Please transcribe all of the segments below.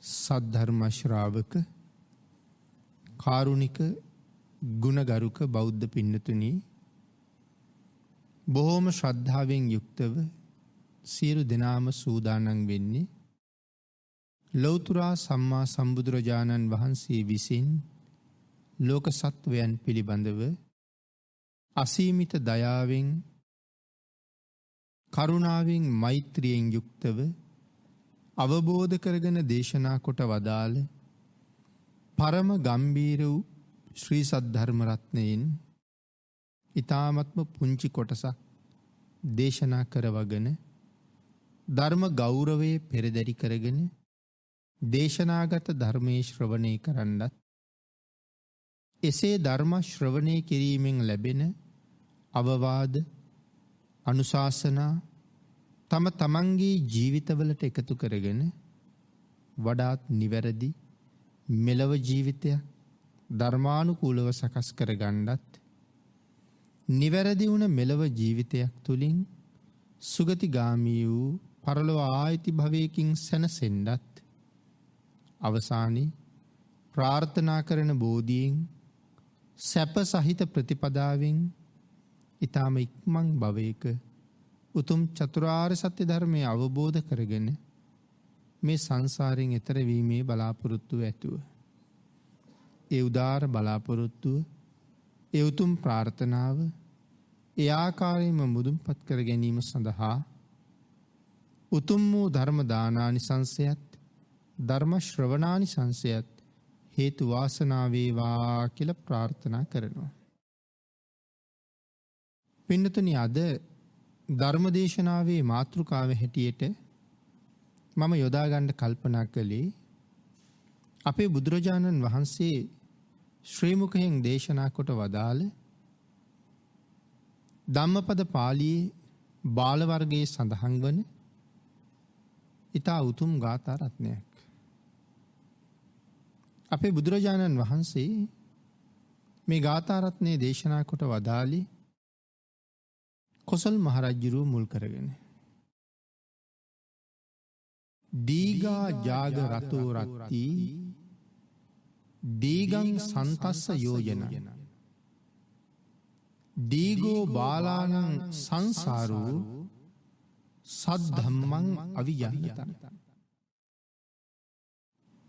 සද්ධර්ම ශ්‍රාවක කාරුණික ගුණගරුක බෞද්ධ පින්නතුනි, බොහෝම ශ්‍රද්ධාවෙන් යුක්තව සියලු දෙනාම සූදානම් වෙන්නේ ලෞතුරා සම්මා සම්බුදුරජාණන් වහන්සේ විසින් ලෝක සත්වයන් පිළිබඳව අසීමිත දයාවෙන් කරුණාවෙන් මෛත්‍රියෙන් යුක්තව අවබෝධ කරගෙන දේශනා කොට වදාළ පරම ගම්බීර වූ ශ්‍රී සද්ධර්ම රත්නයෙන් ඊ타මත්ම පුංචි කොටසක් දේශනා කරවගෙන ධර්ම ගෞරවයේ පෙරදරි කරගෙන දේශනාගත ධර්මයේ ශ්‍රවණය කරන්නත්, එසේ ධර්ම ශ්‍රවණය කිරීමෙන් ලැබෙන අවවාද අනුශාසනා තම තමන්ගේ ජීවිතවලට එකතු කරගෙන වඩාත් නිවැරදි මෙලව ජීවිතයක් ධර්මානුකූලව සකස් කරගන්නත්, නිවැරදි වුණ මෙලව ජීවිතයක් තුළින් සුගතිගාමී වූ පරලොව ආයිති භවයකින් සැනසෙන්නත්, අවසානයේ ප්‍රාර්ථනා කරන බෝධියෙන් සැප සහිත ප්‍රතිපදාවෙන් ඊ타ම ඉක්මන් භවයක උතුම් චතුරාර්ය සත්‍ය ධර්මය අවබෝධ කරගෙන මේ සංසාරයෙන් එතර වීමේ බලාපොරොත්තු ඇතුව, ඒ උදාර බලාපොරොත්තුව, ඒ උතුම් ප්‍රාර්ථනාව ඒ ආකාරයෙන්ම මුදුන්පත් කර ගැනීම සඳහා උතුම් වූ ධර්ම දානානිසංසයත් ධර්ම ශ්‍රවණානිසංසයත් හේතු වාසනා වේවා කියලා ප්‍රාර්ථනා කරනවා. පින්නතුනි, අද ධර්මදේශනාවේ මාතෘකාව හැටියට මම යොදා ගන්න කල්පනා කළේ අපේ බුදුරජාණන් වහන්සේ ශ්‍රී මුඛයෙන් දේශනා කොට වදාළ ධම්මපද පාළියේ බාල වර්ගයේ සඳහන් වන ඊතා උතුම් ගාථා රත්නයක්. අපේ බුදුරජාණන් වහන්සේ මේ ගාථා රත්නයේ දේශනා කොට වදාළේ කොසල් මහරජුරුව මුල් කරගෙන. දීගා ජාග රතෝ රත්ති දීගං සන්තස්ස යෝජන දීගෝ බාලානං සංසාරෝ සද්ධම්මං අවිජානතං.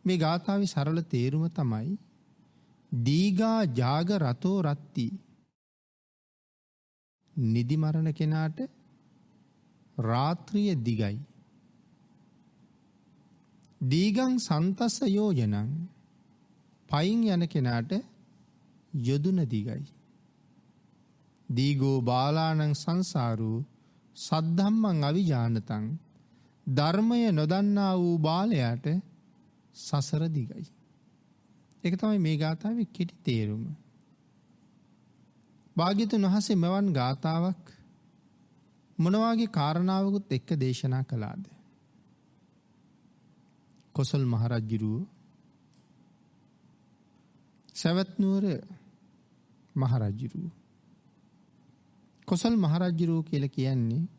මේ ගාථාවේ සරල තේරුම තමයි දීගා ජාග රතෝ රත්ති. නිදි මරණ කෙනාට රාත්‍රිය දිගයි. දීගං සන්තස්ස යෝජනං, පයින් යන කෙනාට යොදුන දිගයි. දීගෝ බාලානං සංසාරෝ සද්ධම්මං අවිජානතං, ධර්මය නොදන්නා වූ බාලයාට සසර දිගයි. ඒක තමයි මේ ගාථාවේ කෙටි තේරුම. භාග්‍යවතුන් වහන්සේ මෙවන් ගාථාවක් මොනවාගේ කාරණාවකුත් එක්ක දේශනා කළාද? කොසල් මහරජුරුව සවැත් නුවර මහරජුරුව. කොසල් මහරජුරුව කියලා කියන්නේ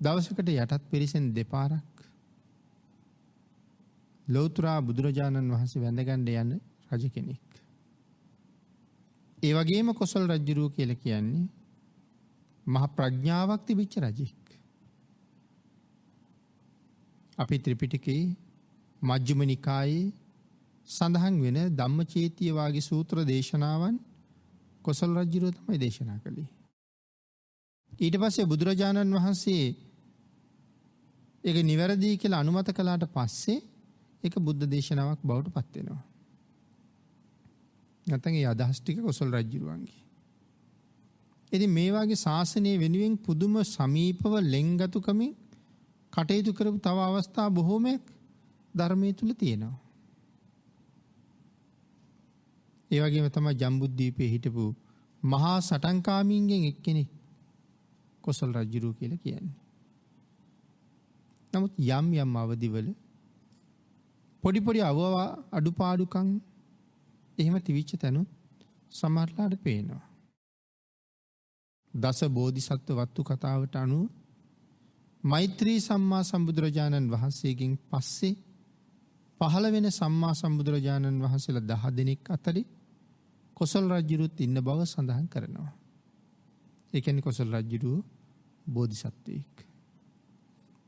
දවසකට යටත් පිරිසෙන් දෙපාරක් ලෞතුරා බුදුරජාණන් වහන්සේ වැඳගන්න යන රජ කෙනෙක්. ඒ වගේම කොසල් රජුරුව කියලා කියන්නේ මහ ප්‍රඥාවක් තිබිච්ච රජෙක්. අපි ත්‍රිපිටකයේ මජ්ක්‍ධිම නිකායේ සඳහන් වෙන ධම්මචේතිය වාගේ සූත්‍ර දේශනාවන් කොසල් රජුරුව තමයි දේශනා කළේ. ඊට පස්සේ බුදුරජාණන් වහන්සේ ඒක නිවැරදි කියලා අනුමත කළාට පස්සේ ඒක බුද්ධ දේශනාවක් බවට පත් වෙනවා. නැත්නම් ඒ අදහස් ටික කොසල් රජුරුවන්ගේ. ඉතින් මේ වාගේ ශාසනය වෙනුවෙන් පුදුම සමීපව ලෙන්ගතුකමින් කටයුතු කරපු තව අවස්ථා බොහෝමයක් ධර්මයේ තුල තියෙනවා. ඒ වගේම තමයි ජම්බුද්දීපේ හිටපු මහා සටන්කාමීන්ගෙන් එක්කෙනෙක් කොසල් රජුරුව කියලා කියන්නේ. නමුත් යම් යම් අවදිවල පොඩි පොඩි අඩුපාඩුකම් එහෙම තිවිච්ච තැනුත් සමහරලාට පේනවා. දස බෝධිසත්ව වත්තු කතාවට අනුව මෛත්‍රී සම්මා සම්බුදුරජාණන් වහන්සේගෙන් පස්සේ පහළ වෙන සම්මා සම්බුදුරජාණන් වහන්සේලා 10 දෙනෙක් අතරේ කොසල් රජුරුත් ඉන්න බව සඳහන් කරනවා. ඒ කියන්නේ කොසල් රජුරුව බෝධිසත්වයෙක්.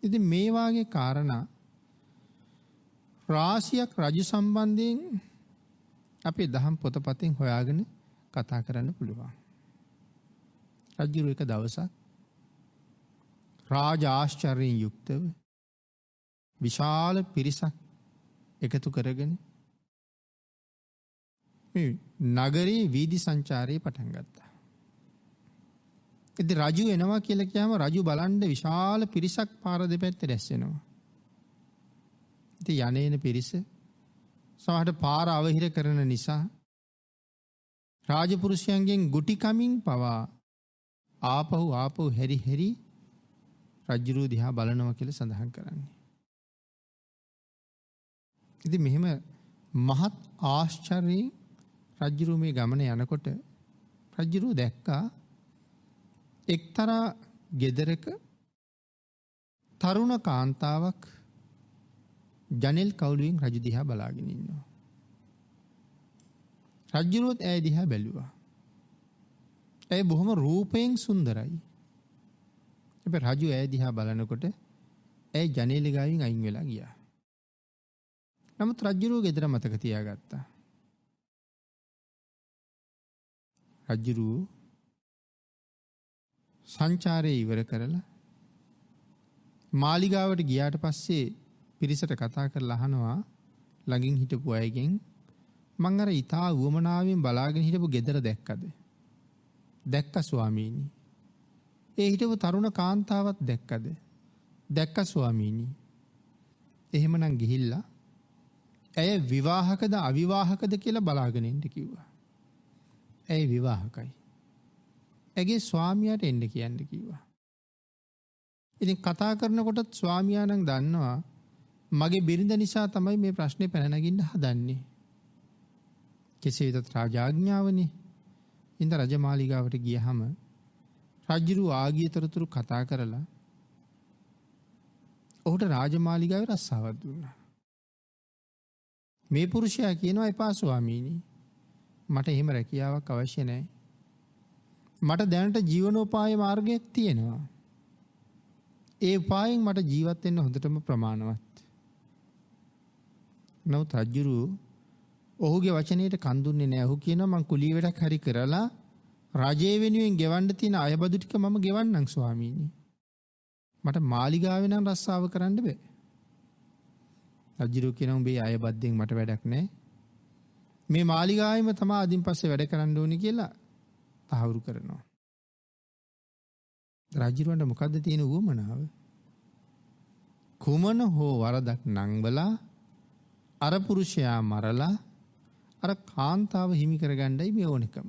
ඉතින් මේ වාගේ කාරණා රාශියක් රජු සම්බන්ධයෙන් අපේ දහම් පොතපතෙන් හොයාගෙන කතා කරන්න පුළුවන්. රජුරුව එක දවසක් රාජ ආශ්චර්යයෙන් යුක්තව විශාල පිරිසක් එකතු කරගෙන මේ නගරේ වීදි සංචාරයේ පටන් ගත්තා. ඉතින් රජු එනවා කියලා කියම රජු බලන්න විශාල පිරිසක් පාර දෙපැත්තේ රැස් වෙනවා. ඉතින් යන්නේන පිරිස සමහරට පාර අවහිර කරන නිසා රාජපුරුෂයන්ගෙන් ගුටි කමින් පවා ආපහු හැරි රජුරුව දිහා බලනවා කියලා සඳහන් කරන්නේ. ඉතින් මෙහෙම මහත් ආශ්චර්යයෙන් රජුරුව මේ ගමන යනකොට රජුරුව දැක්කා එක්තරා ගෙදරක තරුණ කාන්තාවක් ජනෙල් කවුළුවෙන් රජු දිහා බලාගෙන ඉන්නවා. රජුරුවත් ඇය දිහා බැලුවා. ඇය බොහොම රූපයෙන් සුන්දරයි. හැබැයි රජු ඇය දිහා බලනකොට ඇය ජනේලෙ ගාවින් අයින් වෙලා ගියා. නමුත් රජුරුව ගෙදර මතක තියාගත්තා. රජුරුව සංචාරය ඉවර කරලා මාලිගාවට ගියාට පස්සේ පිරිසට කතා කරලා අහනවා ළඟින් හිටපු අයගෙන් මං අර ඊතා වුවමනාවෙන් බලාගෙන හිටපු ගෙදර දැක්කද? දැක්ක ස්වාමීනි. ඒ හිටපු තරුණ කාන්තාවත් දැක්කද? දැක්ක ස්වාමීනි. එහෙමනම් ගිහිල්ලා ඇය විවාහකද අවිවාහකද කියලා බලාගෙන ඉන්න කිව්වා. ඇය විවාහකයි. ඇගේ ස්වාමියාට එන්න කියන්න කිව්වා. ඉතින් කතා කරනකොටත් ස්වාමියා නම් දන්නවා මගේ බිරිඳ නිසා තමයි මේ ප්‍රශ්නේ පැන නගින්න හදන්නේ. කෙසේ වෙතත් රාජාඥාවනේ. ඉඳ රජමාලිගාවට ගියහම රජුරුව ආගිය තොරතුරු කතා කරලා ඔහුට රාජමාලිගාවේ රස්සාවක් දුන්නා. මේ පුරුෂයා කියනවා එපා ස්වාමීනි. මට එහෙම රැකියාවක් අවශ්‍ය නැහැ. මට දැනට ජීවනෝපාය මාර්ගයක් තියෙනවා. ඒ උපායෙන් මට ජීවත් වෙන්න හොඳටම ප්‍රමාණවත්. නමුත් රජුරුව ඔහුගේ වචනයට කන් දුන්නේ නැහැ. ඔහු කියනවා මං කුලී වැඩක් හරි කරලා රජය වෙනුවෙන් ගෙවන්න තියෙන අයබදු ටික මම ගෙවන්නම් ස්වාමීනි. මට මාලිගාවේ නම් රස්සාව කරන්න බෑ. රජුරුව කියනවා උඹේ අයබද්දෙන් මට වැඩක් නැහැ. මේ මාලිගාවෙම තමයි අදින් පස්සේ වැඩ කරන්න ඕනේ කියලා තහවුරු කරනවා. රජුරවන්ට මොකද්ද තියෙන උවමනාව? කුමන හෝ වරදක් නංවලා අර පුරුෂයා මරලා අර කාන්තාව හිමි කරගන්නයි මේ ඕනෙකම.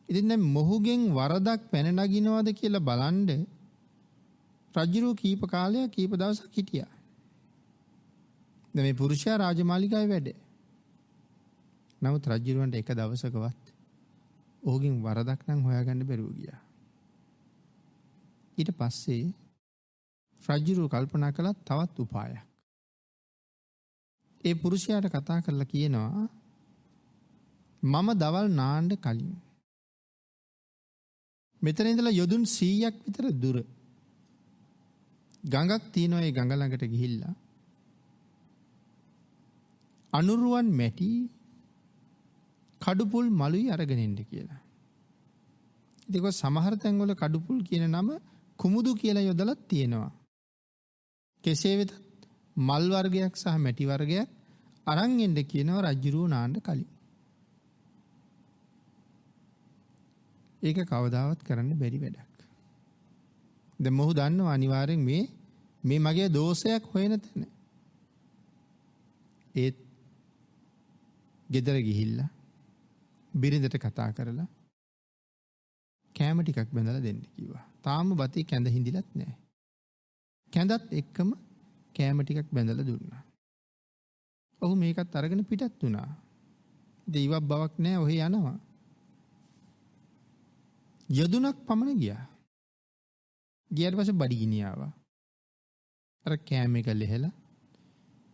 ඉතින් දැන් මොහුගෙන් වරදක් පැන නගිනවද කියලා බලන්න රජුරෝ කීප කාලයක් කීප දවසක් හිටියා. දැන් මේ පුරුෂයා රාජමාලිගාවේ වැඩ. නමුත් රජුරවන්ට එක දවසකවත් ඔහුගෙන් වරදක් නම් හොයාගන්න බැරුව ගියා. ඊට පස්සේ රජුරෝ කල්පනා කළා තවත් උපායක්. ඒ පුරුෂයාට කතා කරලා කියනවා මම දවල් නාන්න කලින් මෙතන ඉඳලා යොදුන් 100ක් විතර දුර ගඟක් තියෙනවා. ඒ ගඟ ළඟට ගිහිල්ලා අනුරුවන් මැටි කඩුපුල් මලුයි අරගෙන එන්න කියලා. ඒක සමහර තැන්වල කඩුපුල් කියන නම කුමුදු කියලා යොදලා තියෙනවා. කෙසේ වෙතත් මල් වර්ගයක් සහ මැටි වර්ගයක් අරන් එන්න කියනවා රජුරුව නාන්න කලින්. ඒක කවදාවත් කරන්න බැරි වැඩක්. දැන් මොහු දන්නවා අනිවාර්යෙන් මේ මගේ දෝෂයක් හොයන තැන. ඒත් ගෙදර ගිහිල්ලා බිරිඳට කතා කරලා කෑම ටිකක් බඳලා දෙන්න කිව්වා. තාම බතේ කැඳ හිඳිලත් නැහැ. කැඳත් එක්කම කෑම ටිකක් බඳලා දුන්නා. ඔහු මේකත් අරගෙන පිටත් වුණා. දෙයිවක් බවක් නැහැ. ඔහේ යනවා. යදුනක් පමණ ගියා. ගියාට පස්සේ බඩගිනි ආවා. අර කෑම එක ලෙහලා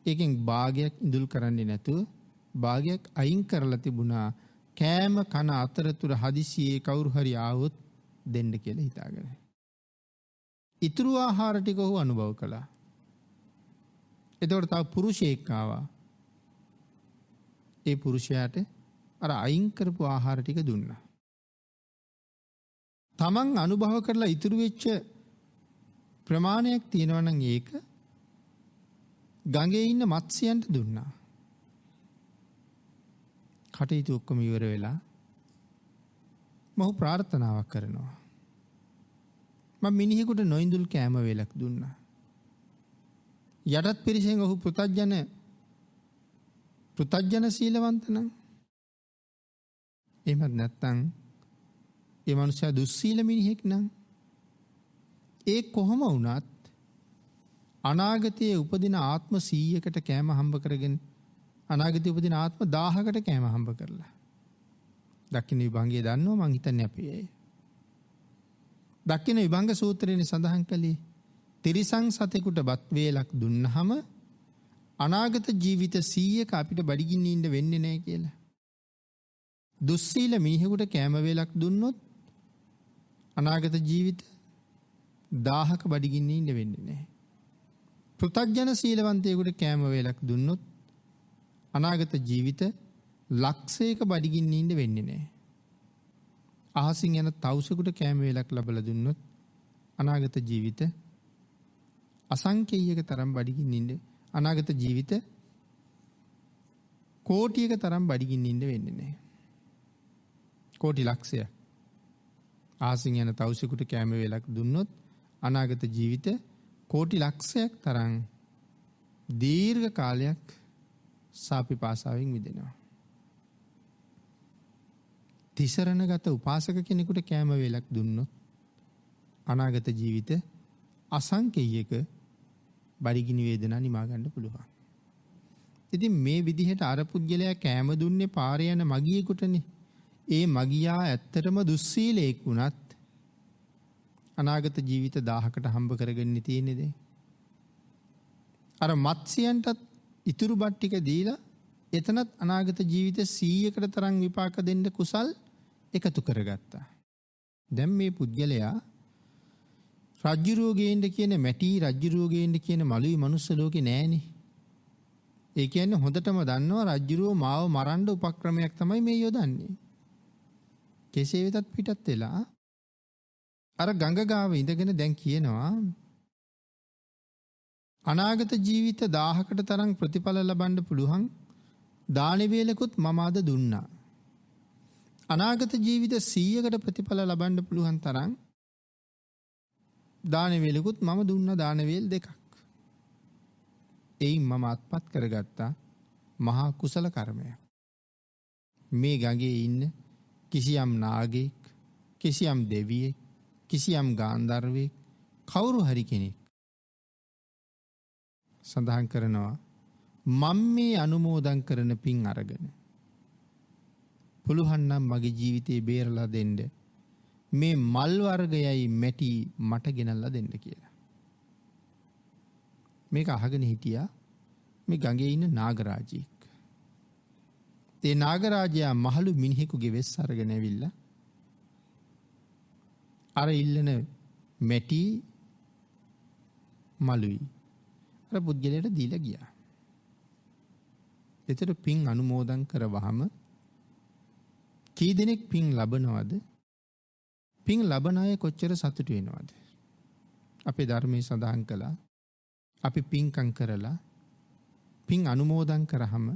ඒකෙන් භාගයක් ඉඳුල් කරන්නේ නැතුව භාගයක් අයින් කරලා තිබුණා කෑම කන අතරතුර හදිසියේ කවුරු හරි ආවොත් දෙන්න කියලා හිතාගෙන. ඉතුරු ආහාර ටික ඔහු අනුභව කළා. එතකොට තව පුරුෂයෙක් ආවා. ඒ පුරුෂයාට අර අයින් කරපු ආහාර ටික දුන්නා. තමන් අනුභව කරලා ඉතුරු වෙච්ච ප්‍රමාණයක් තියෙනවා නම් ඒක ගඟේ ඉන්න මත්ස්‍යයන්ට දුන්නා. කටයුතු ඔක්කොම ඉවර වෙලා මොහු ප්‍රාර්ථනාවක් කරනවා. මම මිනිහෙකුට නොඉඳුල් කෑම වේලක් දුන්නා. යටත් පිරිසෙන් ඔහු පෘතජ්ජන සීලවන්ත නම් එහෙමත් නැත්නම් ඒ මනුස්සයා දුස්සීල මිනිහෙක් නම් ඒ කොහොම වුණත් අනාගතයේ උපදින ආත්ම 100කට කෑම හම්බ කරගෙන අනාගතයේ උපදින ආත්ම 1000කට කෑම හම්බ කරලා දක්ෂිණ විභංගයේ දන්නවා මං හිතන්නේ අපි ඒ දක්ෂිණ විභංග සූත්‍රයේ සඳහන් කළේ තිරිසං සතෙකුට බත් වේලක් දුන්නහම අනාගත ජීවිත 100ක අපිට බඩගින්න ඉන්න වෙන්නේ නැහැ කියලා. දුස්සීල මිනිහෙකුට කෑම වේලක් දුන්නොත් අනාගත ජීවිත 1000ක බඩගින්න ඉන්න වෙන්නේ නැහැ. පෘතජ්ජන සීලවන්තයෙකුට කෑම වේලක් දුන්නොත් අනාගත ජීවිත ලක්ෂයක බඩගින්න ඉන්න වෙන්නේ නැහැ. අහසින් යන තවුසෙකුට කෑම වේලක් ලැබලා දුන්නොත් අනාගත ජීවිත අසංඛ්‍යයක තරම් බඩගින්න ඉන්න අනාගත ජීවිත කෝටියක තරම් බඩගින්න ඉන්න වෙන්නේ නැහැ. කෝටි ලක්ෂයක්. අහසින් යන තවුසෙකුට කෑම වේලක් දුන්නොත් අනාගත ජීවිත කෝටි ලක්ෂයක් තරම් දීර්ඝ කාලයක් සාපිපාසාවෙන් මිදෙනවා. තිසරණගත උපාසක කෙනෙකුට කෑම වේලක් දුන්නොත් අනාගත ජීවිත අසංඛ්‍යයක බඩගිනි වේදනා නිමා ගන්න පුළුවන්. ඉතින් මේ විදිහට අර පුද්ගලයා කෑම දුන්නේ පාරේ යන මගියෙකුටනේ. ඒ මගියා ඇත්තටම දුස්සීලෙක් වුණත් අනාගත ජීවිත 1000කට හම්බ කරගන්න තියෙන්නේ. අර මත්ස්‍යයන්ටත් ඉතුරු බත් ටික දීලා එතනත් අනාගත ජීවිත 100කට තරම් විපාක දෙන්න කුසල් එකතු කරගත්තා. දැන් මේ පුද්ගලයා රජ්ජුරුවගේන්න කියන මැටි රජ්ජුරුවගේන්න කියන මළුයි මනුස්ස ලෝකේ නෑනේ. ඒ කියන්නේ හොඳටම දන්නවා රජ්ජුරුව මාව මරන්න උපක්‍රමයක් තමයි මේ යොදන්නේ. කෙසේ වෙතත් පිටත් වෙලා අර ගඟ ගාව ඉඳගෙන දැන් කියනවා අනාගත ජීවිත 1000කට තරම් ප්‍රතිඵල ලබන්න පුළුවන් දාන වේලකුත් මම අද දුන්නා. අනාගත ජීවිත 100කට ප්‍රතිඵල ලබන්න පුළුවන් තරම් දාන වේලකුත් මම දුන්නා දාන වේල් දෙකක්. එයින් මම අත්පත් කරගත්තා මහා කුසල කර්මයක්. මේ ගඟේ ඉන්න කිසියම් නාගයෙක් කිසියම් දෙවියෙක් කිසියම් ගාන්ධර්වෙක් කවුරු හරි කෙනෙක් සඳහන් කරනවා මම මේ අනුමෝදන් කරන පින් අරගෙන පුළුවන් නම් මගේ ජීවිතේ බේරලා දෙන්න මේ මල් වර්ගයයි මැටි මට ගෙනල්ලා දෙන්න කියලා. මේක අහගෙන හිටියා මේ ගඟේ ඉන්න නාගරාජයෙක්. ඒ නාගරාජයා මහලු මිනිහෙකුගේ වෙස් අරගෙන ඇවිල්ලා අර ඉල්ලන මැටි මලුයි අර පුද්ගලයාට දීලා ගියා. එතකොට පින් අනුමෝදන් කරවහම කී දෙනෙක් පින් ලබනවද? පින් ලබන අය කොච්චර සතුටු වෙනවද? අපේ ධර්මයේ සඳහන් කළා අපි පින්කම් කරලා පින් අනුමෝදන් කරාම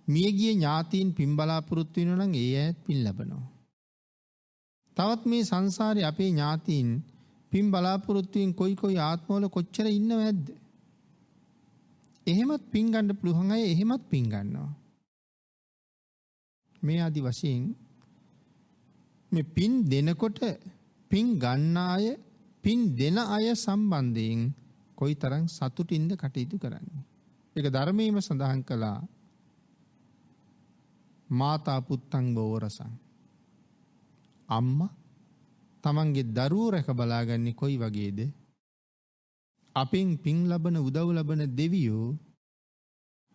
මියගිය ඥාතීන් පින් බලාපොරොත්තු වෙනවා නම් ඒ අයත් පින් ලබනවා. තවත් මේ සංසාරේ අපේ ඥාතීන් පින් බලාපොරොත්තුෙන් කොයි ආත්මවල කොච්චර ඉන්නවද? එහෙමත් පින් ගන්න පුළුවන් අය එහෙමත් පින් ගන්නවා. මේ ආදි වශයෙන් මේ පින් දෙනකොට පින් ගන්න අය පින් දෙන අය සම්බන්ධයෙන් කොයිතරම් සතුටින්ද කටයුතු කරන්නේ. ඒක ධර්මයේම සඳහන් කළා මාතා පුත්තං බෝරසං. අම්මා තමන්ගේ දරුවෝ රැක බලාගන්නේ කොයි වගේද? අපෙන් පින් ලබන උදව් ලබන දෙවියෝ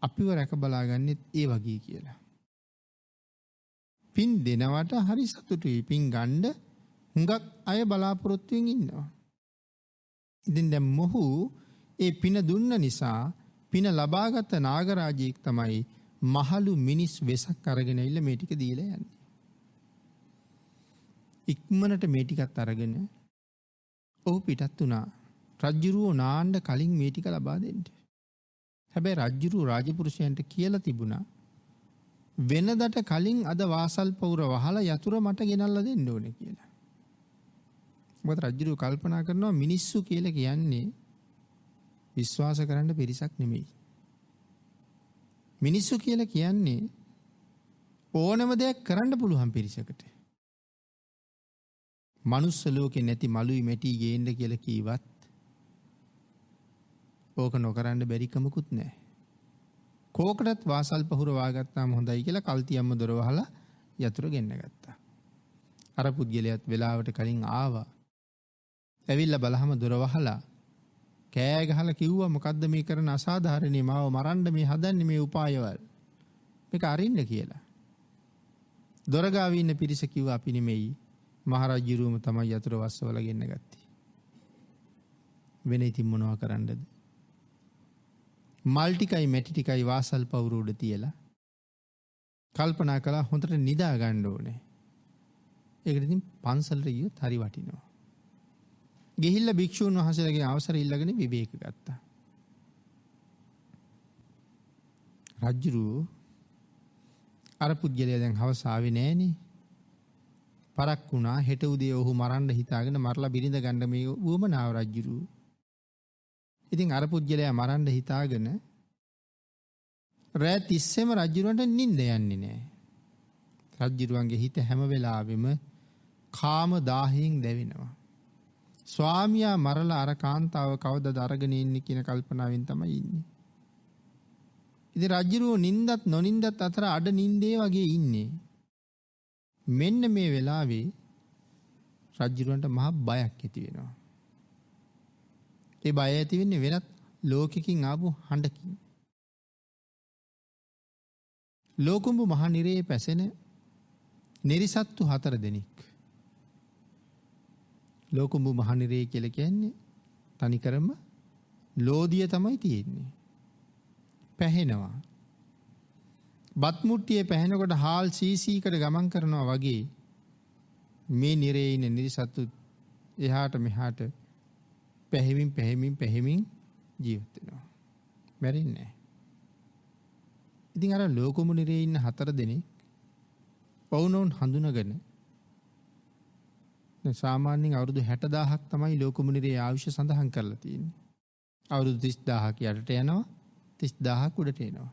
අපිව රැක බලාගන්නෙත් ඒ වගේ කියලා. පින් දෙනවට හරි සතුටුයි. පින් ගණ්ඩ හුඟක් අය බලාපොරොත්තුවෙන් ඉන්නවා. ඉතින් දැන් මොහු ඒ පින දුන්න නිසා පින ලබාගත් නාගරාජයෙක් තමයි මහලු මිනිස් වෙසක් අරගෙන ඉල්ල මේ ටික දීලා යන්නේ. ඉක්මනට මේ ටිකත් අරගෙන ඔහු පිටත් වුණා. රජ්ජුරුවෝ නාන්න කලින් මේ ටික ලබා දෙන්න. හැබැයි රජ්ජුරුවෝ රාජපුරුෂයන්ට කියලා තිබුණා වෙනදට කලින් අද වාසල් පවුර වහලා යතුර මට ගෙනල්ලා දෙන්න ඕනේ කියලා. මොකද රජ්ජුරුවෝ කල්පනා කරනවා මිනිස්සු කියලා කියන්නේ විශ්වාස කරන්න පිරිසක් නෙමෙයි. මිනිස්සු කියලා කියන්නේ ඕනම දෙයක් කරන්න පුළුවන් පිරිසකට. මනුස්ස ලෝකේ නැති මලුයි මැටි ගේන්න කියලා කීවත් ඕක නොකරන්න බැරි කමකුත් නැහැ. කෝකටත් වාසල් පහුර වාගත්තාම හොඳයි කියලා කල්තියම්ම දොර වහලා යතුරු ගෙන්න ගත්තා. අර පුද්ගලයාත් වෙලාවට කලින් ආවා. ඇවිල්ලා බලහම දොර වහලා කෑ ගහලා කිව්වා මොකද්ද මේ කරන අසාධාරණේ මාව මරන්න මේ හදන්නේ මේ උපායවල්. මේක අරින්න කියලා. දොර ගාවේ ඉන්න පිරිස කිව්වා අපි නෙමෙයි. මහරජුරුවම තමයි යතුරු වස්සවල ගෙන්න ගත්තේ. වෙන ඉතින් මොනවා කරන්නද? මල් ටිකයි මැටි ටිකයි වාසල් පවුර උඩ තියලා කල්පනා කළා හොඳට නිදා ගන්න ඕනේ. ඒකට ඉතින් පන්සලට ගියොත් හරි වටිනවා. ගිහිල්ලා භික්ෂුන් වහන්සේලාගේ අවසර ඉල්ලගෙන විවේක ගත්තා. රජුරුවෝ අර පුද්ගලයා දැන් හවස ආවේ නෑනේ. පරක් වුණා. හෙට උදේ ඔහු මරන්න හිතාගෙන මරලා බිරිඳ ගන්න මේ වුවමනාව රජුරුවෝ. ඉතින් අර පුද්ගලයා මරන්න හිතාගෙන රෑ 30ෙම රජුරවන්ට නිින්ද යන්නේ නැහැ. රජුරවන්ගේ හිත හැම වෙලාවෙම කාම දාහයෙන් දැවෙනවා. ස්වාමියා මරලා අර කාන්තාව කවදද අරගෙන ඉන්නේ කියන කල්පනාවෙන් තමයි ඉන්නේ. ඉතින් රජුරෝ නිින්දත් නොනිින්දත් අතර අඩ නිින්දේ වගේ ඉන්නේ. මෙන්න මේ වෙලාවේ රජුරවන්ට මහ බයක් ඇති වෙනවා. ඒ බය ඇති වෙන්නේ වෙනත් ලෝකෙකින් ආපු හඬකින්. ලෝකුඹු මහ නිරයේ පැසෙන නිරිසත්තු 4 දෙනෙක්. ලෝකුඹු මහ නිරය කියලා කියන්නේ තනිකරම ලෝදිය තමයි තියෙන්නේ. පැහෙනවා. බත් මුට්ටියේ පැහෙනකොට හාල් සීසීකට ගමන් කරනවා වගේ මේ නිරයේ ඉන්න නිරිසත්තු එහාට මෙහාට පැහිමින් ජීවත් වෙනවා. මැරෙන්නේ නැහැ. ඉතින් අර ලෝකුඹු නිරයේ ඉන්න 4 දෙනෙක් වුණොන් හඳුනගෙන සාමාන්‍යයෙන් අවුරුදු 60000ක් තමයි ලෝකුඹු නිරයේ ආයුෂ සඳහන් කරලා තියෙන්නේ. අවුරුදු 30000ක් යටට යනවා 30000ක් උඩට එනවා.